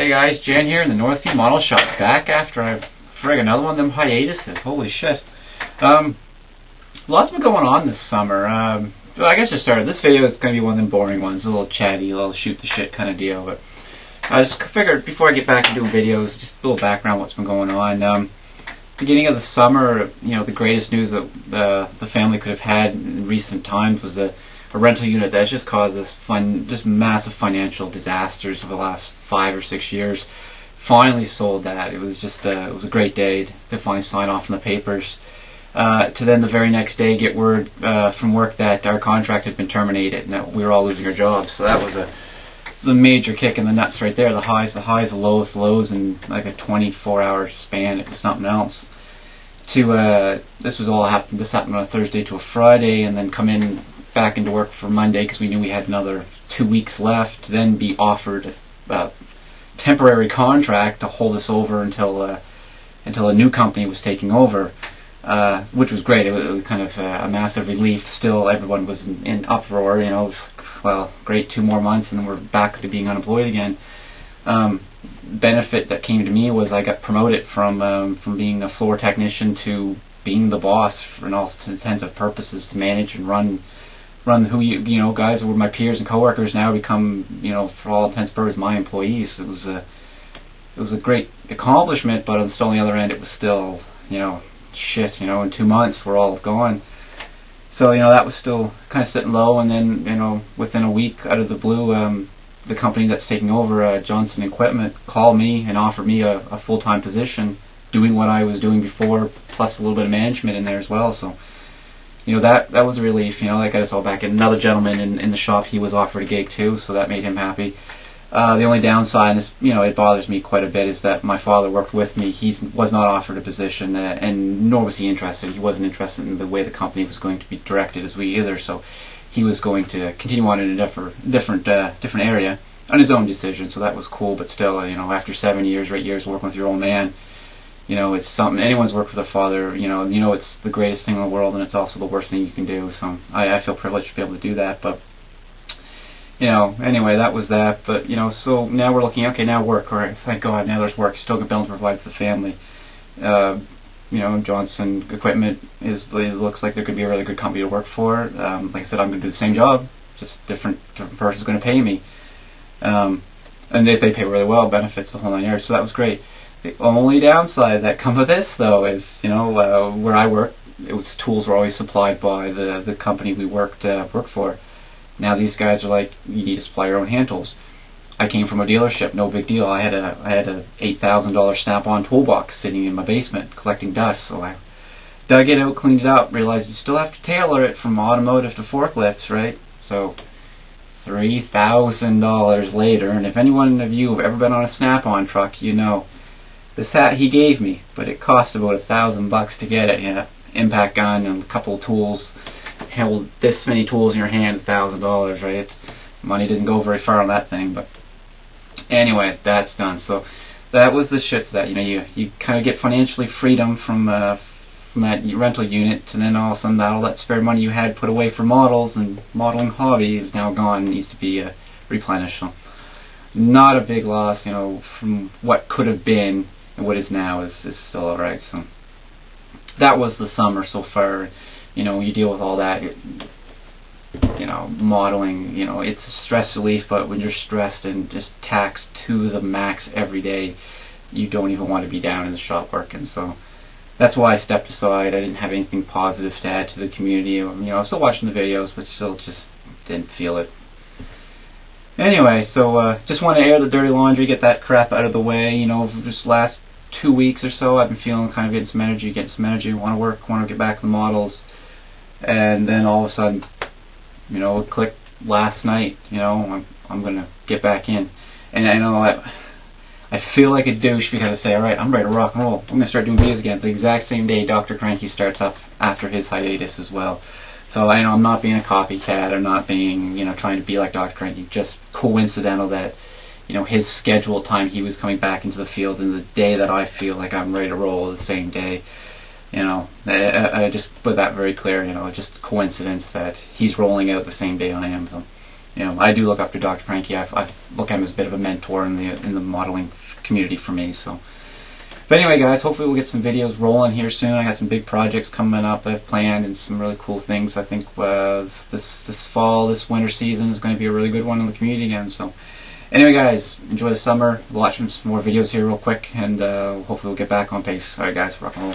Hey guys, Jan here in the Northview Model Shop, back after another one of them hiatuses. Holy shit. Lots been going on this summer. Well, I guess to start, this video is going to be one of them boring ones, a little chatty, a little shoot the shit kind of deal. But I just figured before I get back to doing videos, just a little background what's been going on. Beginning of the summer, the greatest news that the family could have had in recent times was a rental unit that's just caused us just massive financial disasters over the last 5 or 6 years. Finally sold that. It was just it was a great day to finally sign off on the papers. To then the very next day get word from work that our contract had been terminated and that we were all losing our jobs. So that was the major kick in the nuts right there. The highs, the lows in like a 24-hour span. It was something else. This happened on a Thursday to a Friday, and then come in back into work for Monday because we knew we had another 2 weeks left. To then be offered a temporary contract to hold us over until a new company was taking over, which was great. It was kind of a massive relief. Still, everyone was in uproar. Great, 2 more months, and then we're back to being unemployed again. Benefit that came to me was I got promoted from being a floor technician to being the boss for all intents and purposes, to manage and run guys who were my peers and coworkers now become, for all intents and purposes, my employees. It was a great accomplishment, but on the other end, it was still, shit. In 2 months we're all gone. So that was still kind of sitting low, and then within a week, out of the blue, the company that's taking over, Johnson Equipment, called me and offered me a full-time position doing what I was doing before, plus a little bit of management in there as well. So that was a relief. That got us all back. And another gentleman in the shop, he was offered a gig too, so that made him happy. The only downside, and it bothers me quite a bit, is that my father worked with me. He was not offered a position, and nor was he interested. He wasn't interested in the way the company was going to be directed as we either. So he was going to continue on in a different area on his own decision. So that was cool. But still, after 7 years or 8 years working with your old man, it's something. Anyone's worked with a father, it's the greatest thing in the world, and it's also the worst thing you can do. So I feel privileged to be able to do that. But anyway, that was that. But so now we're looking. Okay, now work. All right, thank God, now there's work. Still got bills to provide for the family. Johnson Equipment looks like there could be a really good company to work for. Like I said, I'm going to do the same job, just different person's going to pay me. And they pay really well, benefits, the whole 9 yards. So that was great. The only downside that comes with this, though, is where I work, tools were always supplied by the company we worked for. Now these guys are like, you need to supply your own hand tools. I came from a dealership, no big deal. I had a $8,000 Snap-on toolbox sitting in my basement collecting dust, so I dug it out, cleaned it up, realized you still have to tailor it from automotive to forklifts, right? So $3,000 later, and if anyone of you have ever been on a Snap-on truck, the set he gave me, but it cost about $1,000 to get it. Impact gun and a couple of tools. Held this many tools in your hand, $1,000, right? Money didn't go very far on that thing, but anyway, that's done. So that was the shit that you kind of get financially freedom from that rental unit, and then all of a sudden all that spare money you had put away for models and modeling hobby is now gone. It needs to be replenished. So not a big loss, from what could have been and what is now is still alright. So that was the summer so far. You deal with all that. Modeling, it's a stress relief, but when you're stressed and just taxed to the max every day, you don't even want to be down in the shop working. So that's why I stepped aside. I didn't have anything positive to add to the community. I was still watching the videos, but still just didn't feel it. Anyway, so just want to air the dirty laundry, get that crap out of the way. This last 2 weeks or so, I've been feeling kind of getting some energy, want to work, want to get back to the models, and then all of a sudden, it clicked last night. I'm gonna get back in, and I know I feel like a douche because I say, all right, I'm ready to rock and roll. I'm gonna start doing videos again. The exact same day Dr. Cranky starts up after his hiatus as well. So I'm not being a copycat. I'm not being trying to be like Dr. Cranky. Just coincidental that his scheduled time he was coming back into the field, and the day that I feel like I'm ready to roll is the same day. I just put that very clear. Just coincidence that he's rolling out the same day I am. So you know, I do look up to Dr. Frankie. I look at him as a bit of a mentor in the modeling community for me. So, but anyway, guys, hopefully we'll get some videos rolling here soon. I got some big projects coming up I've planned, and some really cool things. I think this fall, this winter season is going to be a really good one in the community again. So, anyway, guys, enjoy the summer. Watching some more videos here real quick, and hopefully we'll get back on pace. All right, guys, rock and roll.